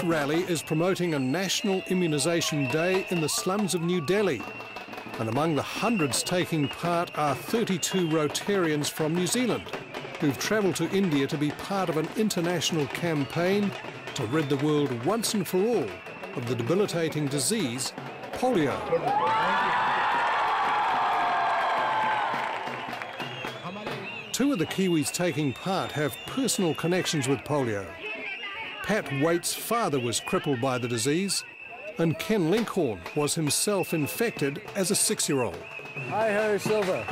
rally is promoting a national immunisation day in the slums of New Delhi. And among the hundreds taking part are 32 Rotarians from New Zealand, who've travelled to India to be part of an international campaign to rid the world once and for all of the debilitating disease, polio. Two of the Kiwis taking part have personal connections with polio. Pat Waite's father was crippled by the disease, and Ken Linkhorn was himself infected as a 6-year-old. Hi, Harry Silver.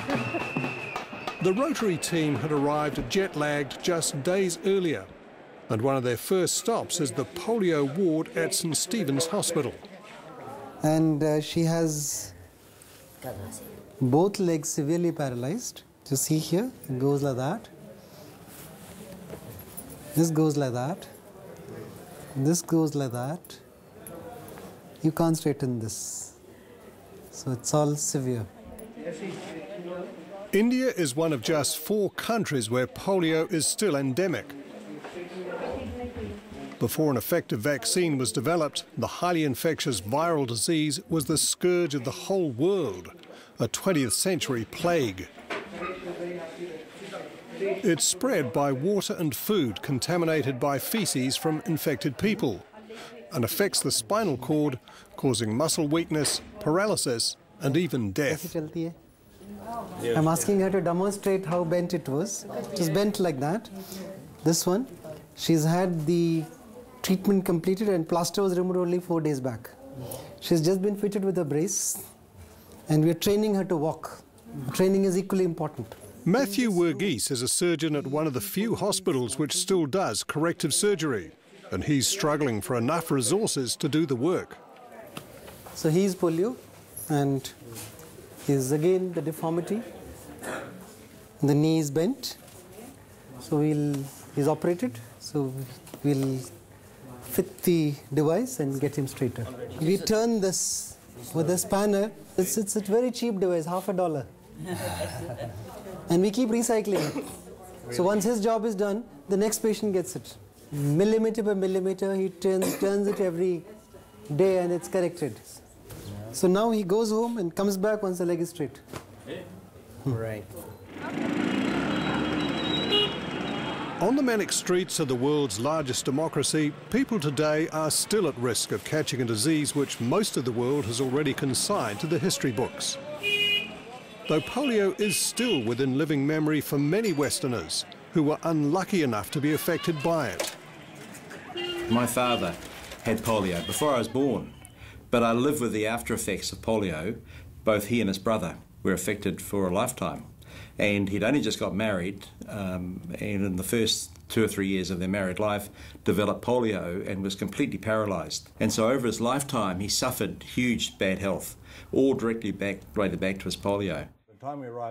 The Rotary team had arrived jet-lagged just days earlier, and one of their first stops is the polio ward at St Stephen's Hospital. And she has both legs severely paralysed. You see here, it goes like that. This goes like that. This goes like that. You can't straighten this. So it's all severe. India is one of just 4 countries where polio is still endemic. Before an effective vaccine was developed, the highly infectious viral disease was the scourge of the whole world, a 20th century plague. It's spread by water and food contaminated by faeces from infected people and affects the spinal cord, causing muscle weakness, paralysis and even death. I'm asking her to demonstrate how bent it was. It was bent like that. This one, she's had the treatment completed and plaster was removed only 4 days back. She's just been fitted with a brace and we're training her to walk. Training is equally important. Matthew Wergies is a surgeon at one of the few hospitals which still does corrective surgery, and he's struggling for enough resources to do the work. So he's polio, and he's again the deformity. The knee is bent, so he's operated, so we'll fit the device and get him straighter. We turn this with a spanner. It's a very cheap device, $50. And we keep recycling it. So once his job is done, the next patient gets it. Millimeter by millimeter, he turns it every day and it's corrected. So now he goes home and comes back once the leg is straight. Right. On the manic streets of the world's largest democracy, people today are still at risk of catching a disease which most of the world has already consigned to the history books. Though polio is still within living memory for many Westerners who were unlucky enough to be affected by it. My father had polio before I was born, but I lived with the after effects of polio. Both he and his brother were affected for a lifetime. And he'd only just got married, and in the first 2 or 3 years of their married life, developed polio and was completely paralysed. And so over his lifetime, he suffered huge bad health, all directly related back to his polio.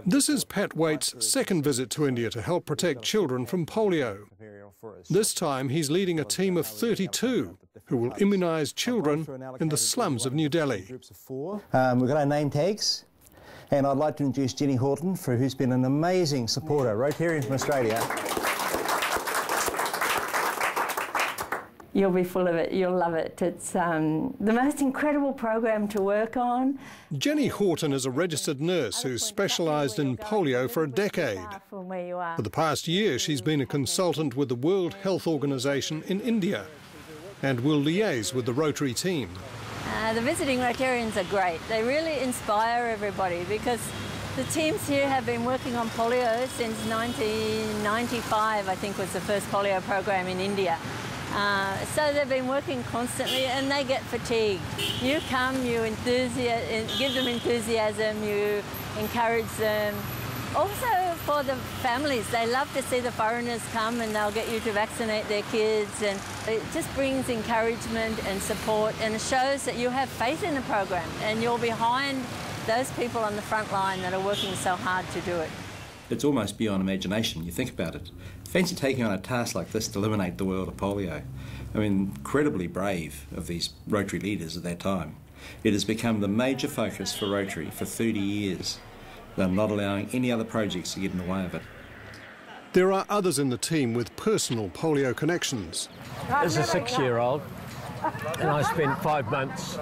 This is Pat Waite's second visit to India to help protect children from polio. This time he's leading a team of 32 who will immunise children in the slums of New Delhi. We've got our name tags, and I'd like to introduce Jenny Horton, who's been an amazing supporter, Rotarian from Australia. You'll be full of it, you'll love it. It's the most incredible program to work on. Jenny Horton is a registered nurse who's specialised in polio for a decade. For the past year, she's been a consultant with the World Health Organization in India and will liaise with the Rotary team. The visiting Rotarians are great. They really inspire everybody because the teams here have been working on polio since 1995, I think was the first polio program in India. So they've been working constantly and they get fatigued. You come, you give them enthusiasm, you encourage them. Also for the families, they love to see the foreigners come and they'll get you to vaccinate their kids, and it just brings encouragement and support, and it shows that you have faith in the program and you're behind those people on the front line that are working so hard to do it. It's almost beyond imagination. You think about it. Fancy taking on a task like this to eliminate the world of polio. I mean, incredibly brave of these Rotary leaders at that time. It has become the major focus for Rotary for 30 years. They're not allowing any other projects to get in the way of it. There are others in the team with personal polio connections. As a 6-year-old, And I spent 5 months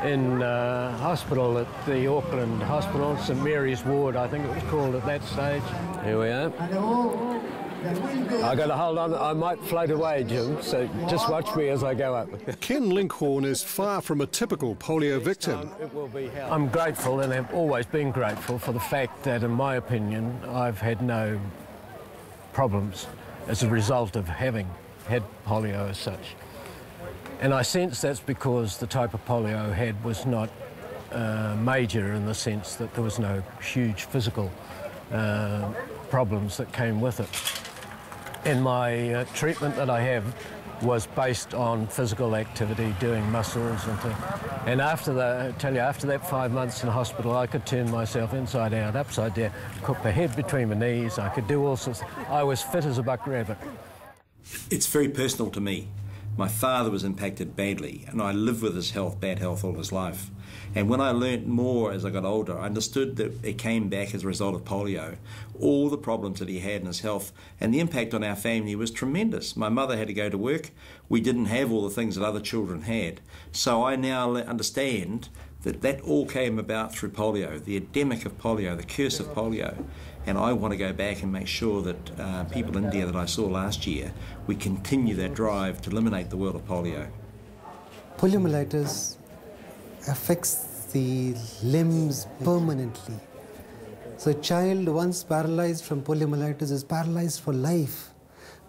in hospital at the Auckland Hospital, St Mary's Ward, I think it was called at that stage. Here we are. I got to hold on, I might float away, Jim, so just watch me as I go up. Ken Linkhorn is far from a typical polio victim. I'm grateful, and have always been grateful, for the fact that, in my opinion, I've had no problems as a result of having had polio as such. And I sense that's because the type of polio I had was not major, in the sense that there was no huge physical problems that came with it. And my treatment that I have was based on physical activity, doing muscles and after that, I tell you, after that 5 months in hospital, I could turn myself inside out, upside down, put my head between my knees, I could do all sorts. I was fit as a buck rabbit. It's very personal to me. My father was impacted badly, and I lived with his health, bad health, all his life. And when I learnt more as I got older, I understood that it came back as a result of polio. All the problems that he had in his health, and the impact on our family was tremendous. My mother had to go to work. We didn't have all the things that other children had. So I now understand that that all came about through polio, the epidemic of polio, the curse of polio. And I want to go back and make sure that people in India that I saw last year, we continue that drive to eliminate the world of polio. Poliomyelitis affects the limbs permanently. So a child once paralyzed from poliomyelitis is paralyzed for life.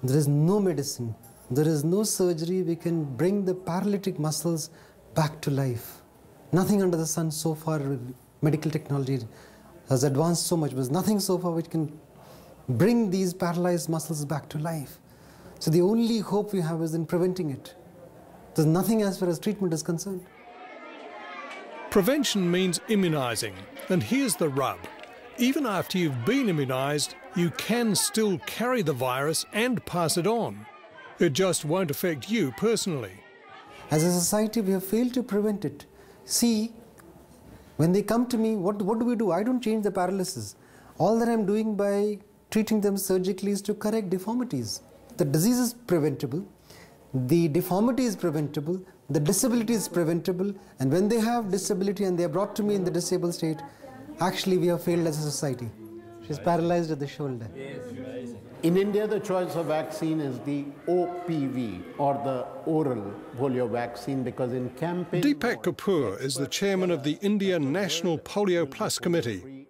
There is no medicine, there is no surgery we can bring the paralytic muscles back to life. Nothing under the sun so far, medical technology has advanced so much, there's nothing so far which can bring these paralyzed muscles back to life. So the only hope we have is in preventing it. There's nothing as far as treatment is concerned. Prevention means immunising, and here's the rub. Even after you've been immunised, you can still carry the virus and pass it on. It just won't affect you personally. As a society, we have failed to prevent it. See, when they come to me, what do? I don't change the paralysis. All that I'm doing by treating them surgically is to correct deformities. The disease is preventable, the deformity is preventable, the disability is preventable, and when they have disability and they are brought to me in the disabled state, actually we have failed as a society. She's paralyzed at the shoulder. In India, the choice of vaccine is the OPV, or the oral polio vaccine, because in campaign... Deepak Kapoor is the chairman of the India National Polio Plus Committee.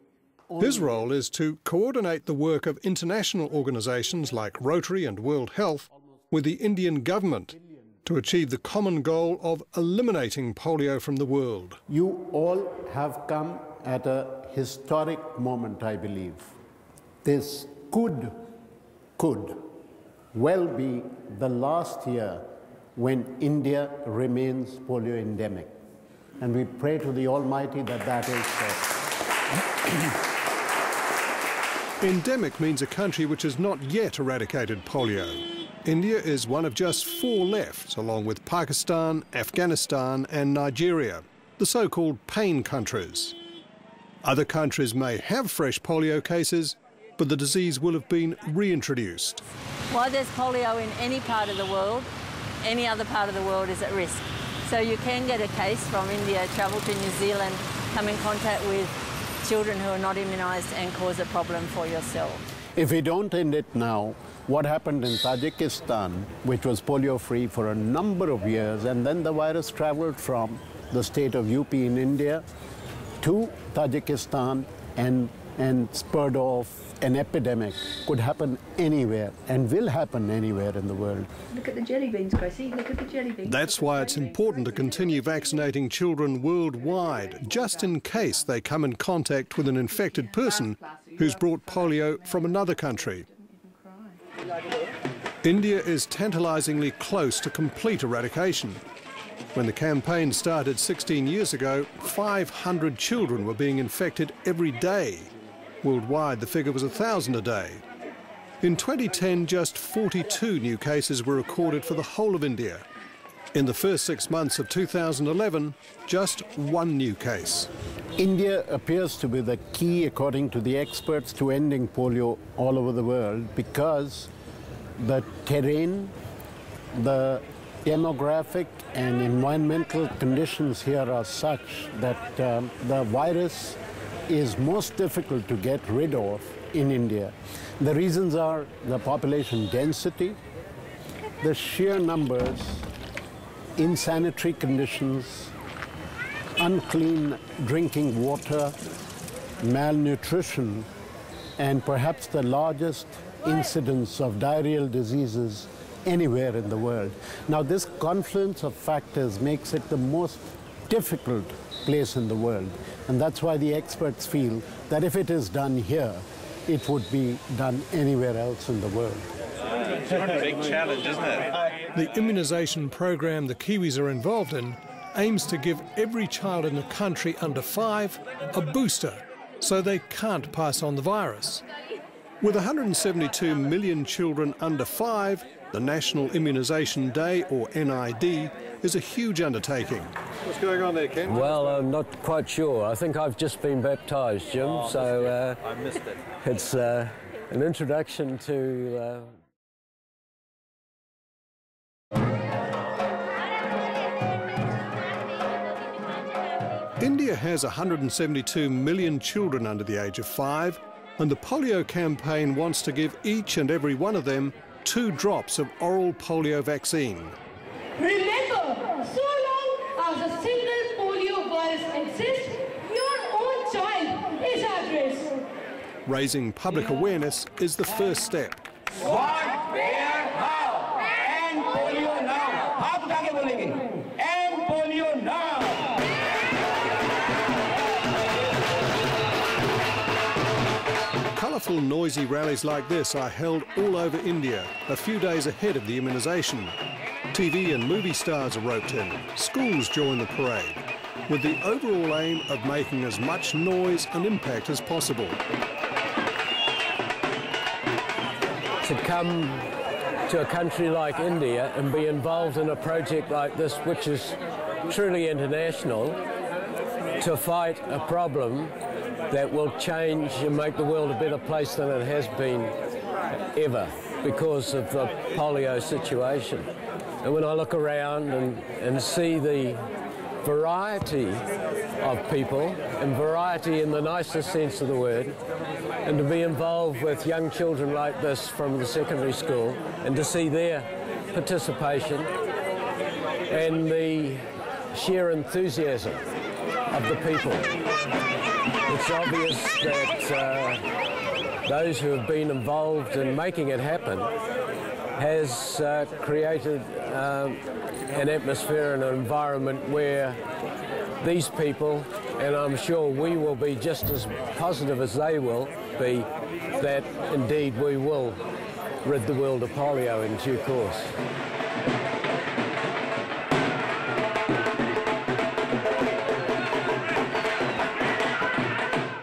His role is to coordinate the work of international organisations like Rotary and World Health with the Indian government to achieve the common goal of eliminating polio from the world. You all have come at a historic moment, I believe. This could well be the last year when India remains polio endemic. And we pray to the Almighty that that is so. Endemic means a country which has not yet eradicated polio. India is one of just 4 left, along with Pakistan, Afghanistan and Nigeria, the so-called pain countries. Other countries may have fresh polio cases, but the disease will have been reintroduced. While there's polio in any part of the world, any other part of the world is at risk. So you can get a case from India, travel to New Zealand, come in contact with children who are not immunised and cause a problem for yourself. If we don't end it now, what happened in Tajikistan, which was polio-free for a number of years, and then the virus travelled from the state of UP in India to Tajikistan and spurred off an epidemic, could happen anywhere and will happen anywhere in the world. Look at the jelly beans, Gracie. Look at the jelly beans. That's why it's important to continue vaccinating children worldwide, just in case they come in contact with an infected person who's brought polio from another country. India is tantalisingly close to complete eradication. When the campaign started 16 years ago, 500 children were being infected every day. Worldwide, the figure was 1,000 a day. In 2010, just 42 new cases were recorded for the whole of India. In the first 6 months of 2011, just 1 new case. India appears to be the key, according to the experts, to ending polio all over the world, because the terrain, the demographic and environmental conditions here are such that the virus is most difficult to get rid of in India. The reasons are the population density, the sheer numbers, insanitary conditions, unclean drinking water, malnutrition, and perhaps the largest incidence of diarrheal diseases anywhere in the world. Now, this confluence of factors makes it the most difficult place in the world, and that's why the experts feel that if it is done here, it would be done anywhere else in the world. It's a big challenge, isn't it? The immunisation program the Kiwis are involved in aims to give every child in the country under 5 a booster so they can't pass on the virus. With 172 million children under 5, the National Immunisation Day, or NID, is a huge undertaking. What's going on there, Ken? Well, I'm not quite sure. I think I've just been baptised, Jim, so I missed it. it's an introduction to... India has 172 million children under the age of 5, and the polio campaign wants to give each and every one of them 2 drops of oral polio vaccine. Remember, so long as a single polio virus exists, your own child is at risk. Raising public awareness is the first step. What, where, how? And polio now. How to आगे बोलेंगे? And polio now. Colourful, noisy rallies like this are held all over India, a few days ahead of the immunisation. TV and movie stars are roped in, schools join the parade, with the overall aim of making as much noise and impact as possible. To come to a country like India and be involved in a project like this, which is truly international, to fight a problem that will change and make the world a better place than it has been ever because of the polio situation. And when I look around and see the variety of people, and variety in the nicest sense of the word, and to be involved with young children like this from the secondary school, and to see their participation and the sheer enthusiasm of the people, it's obvious that those who have been involved in making it happen has created an atmosphere and an environment where these people, and I'm sure we will be just as positive as they will be, that indeed we will rid the world of polio in due course.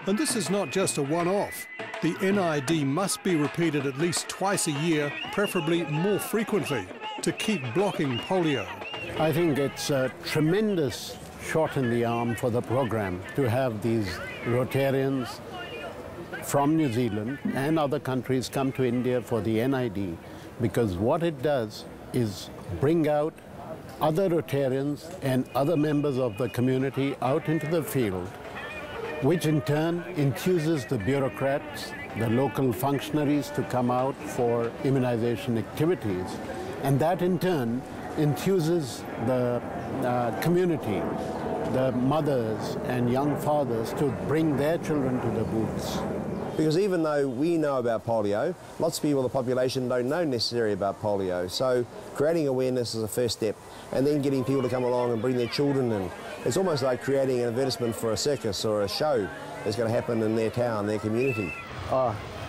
And this is not just a one-off. The NID must be repeated at least twice a year, preferably more frequently, to keep blocking polio. I think it's a tremendous shot in the arm for the program to have these Rotarians from New Zealand and other countries come to India for the NID, because what it does is bring out other Rotarians and other members of the community out into the field, which in turn enthuses the bureaucrats, the local functionaries to come out for immunization activities. And that in turn enthuses the community, the mothers and young fathers, to bring their children to the booths. Because even though we know about polio, lots of people in the population don't know necessarily about polio. So creating awareness is a first step, and then getting people to come along and bring their children in. It's almost like creating an advertisement for a circus or a show that's going to happen in their town, their community.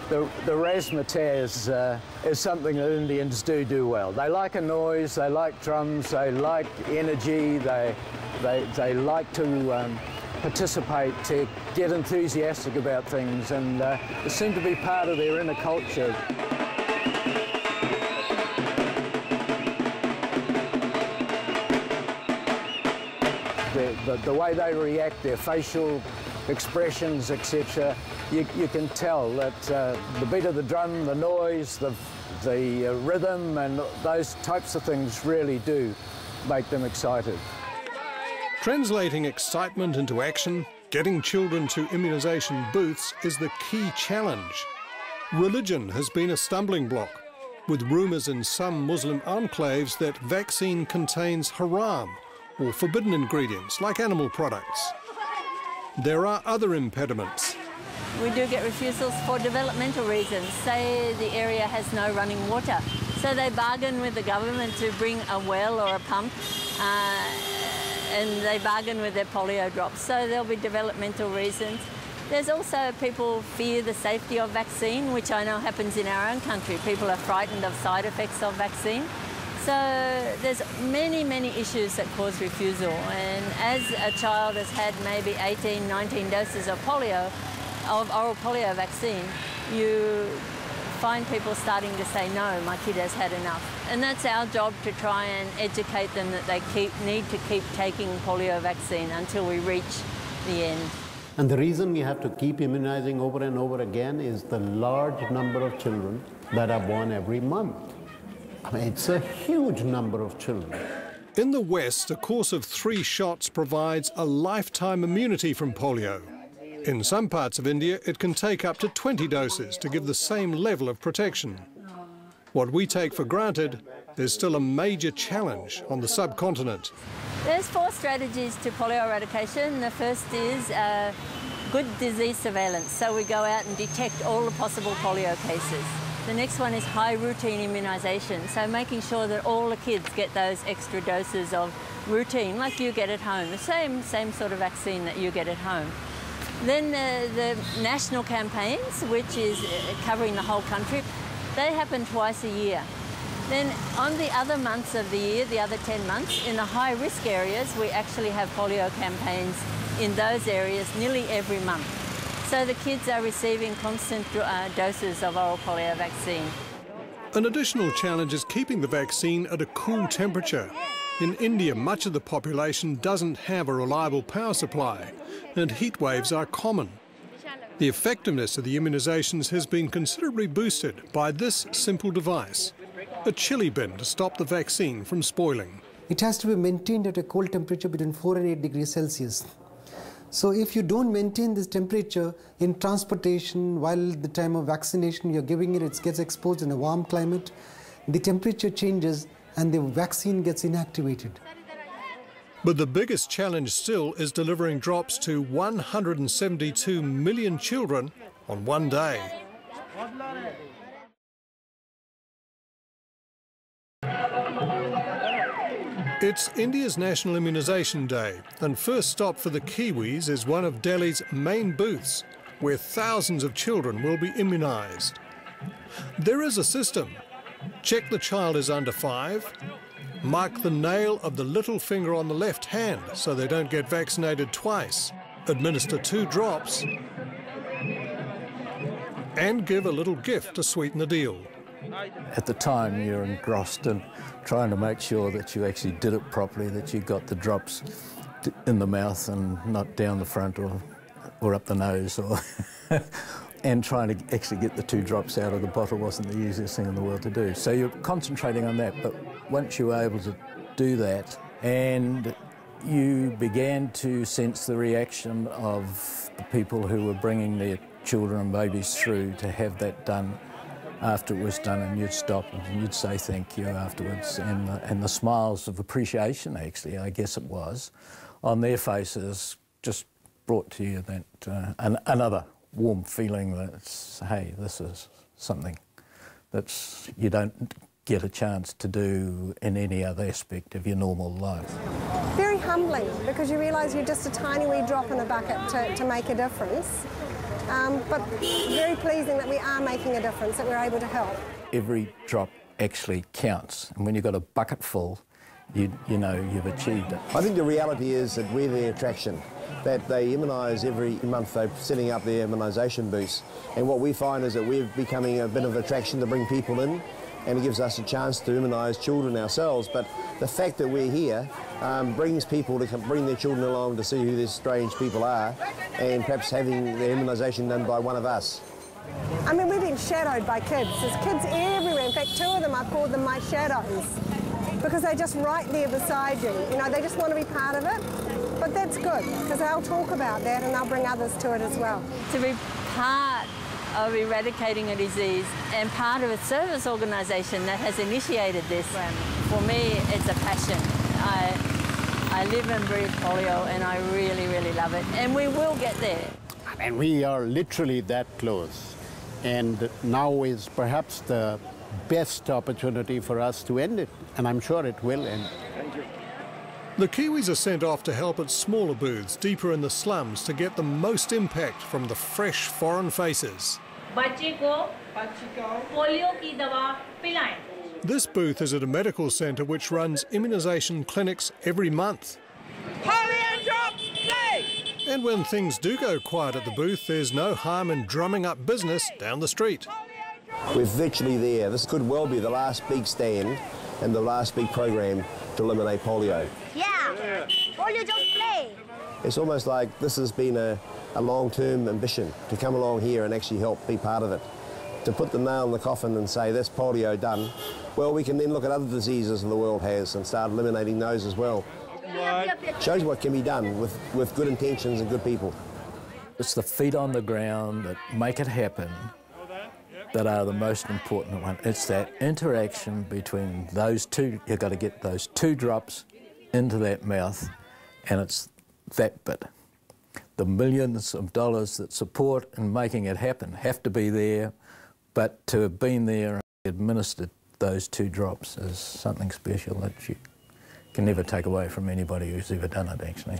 The razzmatazz is something that Indians do well. They like a noise, they like drums, they like energy, they like to participate, to get enthusiastic about things, and it seemed to be part of their inner culture. The way they react, their facial expressions, etc., you can tell that the beat of the drum, the noise, The rhythm and those types of things really do make them excited. Translating excitement into action, getting children to immunisation booths is the key challenge. Religion has been a stumbling block, with rumours in some Muslim enclaves that vaccine contains haram or forbidden ingredients like animal products. There are other impediments. We do get refusals for developmental reasons. Say the area has no running water, so they bargain with the government to bring a well or a pump, and they bargain with their polio drops. So there'll be developmental reasons. There's also people fear the safety of vaccine, which I know happens in our own country. People are frightened of side effects of vaccine. So there's many, many issues that cause refusal. And as a child has had maybe 18, 19 doses of polio, of oral polio vaccine, you find people starting to say, no, my kid has had enough. And that's our job, to try and educate them that they need to keep taking polio vaccine until we reach the end. And the reason we have to keep immunizing over and over again is the large number of children that are born every month. I mean, it's a huge number of children. In the West, a course of 3 shots provides a lifetime immunity from polio. In some parts of India, it can take up to 20 doses to give the same level of protection. What we take for granted, there's still a major challenge on the subcontinent. There's 4 strategies to polio eradication. The first is good disease surveillance, so we go out and detect all the possible polio cases. The next one is high routine immunisation, so making sure that all the kids get those extra doses of routine, like you get at home, the same sort of vaccine that you get at home. Then the national campaigns, which is covering the whole country, they happen twice a year. Then on the other months of the year, the other 10 months, in the high-risk areas, we actually have polio campaigns in those areas nearly every month. So the kids are receiving constant doses of oral polio vaccine. An additional challenge is keeping the vaccine at a cool temperature. In India, much of the population doesn't have a reliable power supply, and heat waves are common. The effectiveness of the immunisations has been considerably boosted by this simple device, a chili bin to stop the vaccine from spoiling. It has to be maintained at a cold temperature between 4 and 8 degrees Celsius. So if you don't maintain this temperature in transportation, while the time of vaccination you're giving it, it gets exposed in a warm climate, the temperature changes and the vaccine gets inactivated. But the biggest challenge still is delivering drops to 172 million children on one day. It's India's National Immunisation Day, and first stop for the Kiwis is one of Delhi's main booths, where thousands of children will be immunised. There is a system. Check the child is under 5, mark the nail of the little finger on the left hand so they don't get vaccinated twice, administer 2 drops, and give a little gift to sweeten the deal. At the time, you're engrossed in trying to make sure that you actually did it properly, that you got the drops in the mouth and not down the front or up the nose, or and trying to actually get the 2 drops out of the bottle wasn't the easiest thing in the world to do. So you're concentrating on that, but once you were able to do that and you began to sense the reaction of the people who were bringing their children and babies through to have that done after it was done, and you'd stop and you'd say thank you afterwards, and the smiles of appreciation, actually, I guess it was, on their faces just brought to you that another warm feeling that, hey, this is something that you don't get a chance to do in any other aspect of your normal life. Very humbling, because you realise you're just a tiny wee drop in the bucket to make a difference. But very pleasing that we are making a difference, that we're able to help. Every drop actually counts, and when you've got a bucket full, you know you've achieved it. I think the reality is that we're the attraction, that they immunise every month. They're setting up their immunisation booths, and what we find is that we're becoming a bit of attraction to bring people in, and it gives us a chance to immunise children ourselves. But the fact that we're here brings people to bring their children along to see who these strange people are, and perhaps having their immunisation done by one of us. I mean, we've been being shadowed by kids. There's kids everywhere. In fact, 2 of them, I've called them my shadows because they're just right there beside you. You know, they just want to be part of it. But that's good because they'll talk about that and they'll bring others to it as well. To be part of eradicating a disease and part of a service organisation that has initiated this, for me, it's a passion. I live and breathe polio and I really, really love it. And we will get there. And we are literally that close. And now is perhaps the best opportunity for us to end it. And I'm sure it will end. Thank you. The Kiwis are sent off to help at smaller booths deeper in the slums to get the most impact from the fresh foreign faces. This booth is at a medical centre which runs immunisation clinics every month. And when things do go quiet at the booth, there's no harm in drumming up business down the street. We're virtually there. This could well be the last big stand and the last big program to eliminate polio. Yeah, polio just play. It's almost like this has been a long-term ambition to come along here and actually help be part of it. To put the nail in the coffin and say, that's polio done, well, we can then look at other diseases the world has and start eliminating those as well. Shows what can be done with good intentions and good people. It's the feet on the ground that make it happen that are the most important one. It's that interaction between those two. You've got to get those 2 drops into that mouth, and it's that bit. The millions of dollars that support in making it happen have to be there, but to have been there and administered those 2 drops is something special that you can never take away from anybody who's ever done it, actually.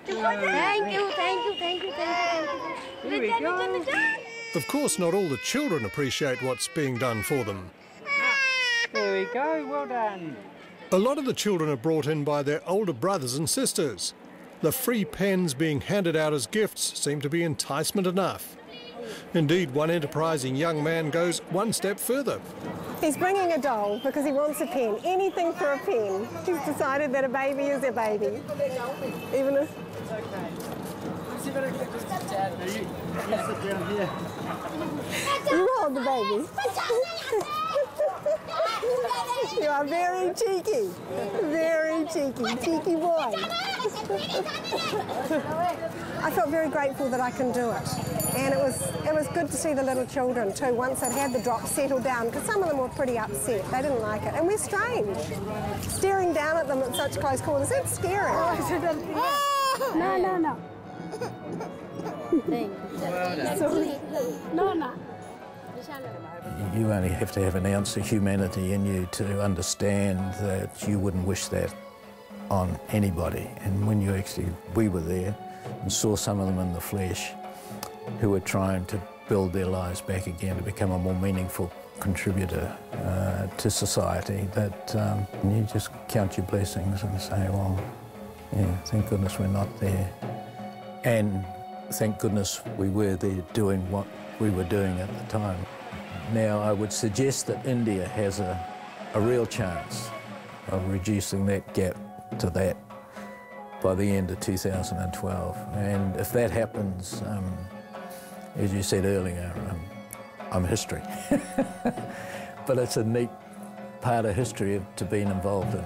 Thank you, thank you, thank you, thank you. Here we go. Of course, not all the children appreciate what's being done for them. There we go, well done. A lot of the children are brought in by their older brothers and sisters. The free pens being handed out as gifts seem to be enticement enough. Indeed, one enterprising young man goes one step further. He's bringing a doll because he wants a pen, anything for a pen. He's decided that a baby is a baby. Even if... You hold the baby. You are very cheeky cheeky boy. I felt very grateful that I can do it. And it was good to see the little children too, once they'd had the drops settle down, because some of them were pretty upset. They didn't like it. And we're strange. Staring down at them at such close quarters, it's scary. No. No. You only have to have an ounce of humanity in you to understand that you wouldn't wish that on anybody. And when we were there and saw some of them in the flesh who were trying to build their lives back again to become a more meaningful contributor to society, that you just count your blessings and say, well, yeah, thank goodness we're not there. And thank goodness we were there doing what we were doing at the time. Now, I would suggest that India has a real chance of reducing that gap to that by the end of 2012. And if that happens, as you said earlier, I'm history. But it's a neat part of history to be involved in.